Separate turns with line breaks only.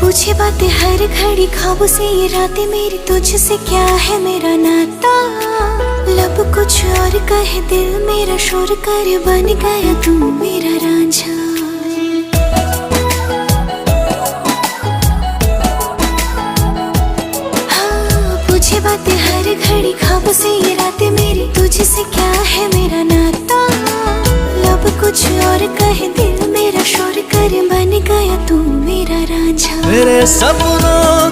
पूछे बातें हर घड़ी, ख्वाबों से ये रातें मेरी, तुझसे क्या है मेरा नाता। लब कुछ और कहे, दिल मेरा शोर करे, बन गया तू मेरा रांझा। हाँ, पूछे बातें हर घड़ी, ख्वाबों से ये रातें मेरी, तुझसे क्या है मेरा नाता। लब कुछ और कहे, दिल मेरा शोर करे, बन गया तू मेरा रांझा।
मेरे सपनों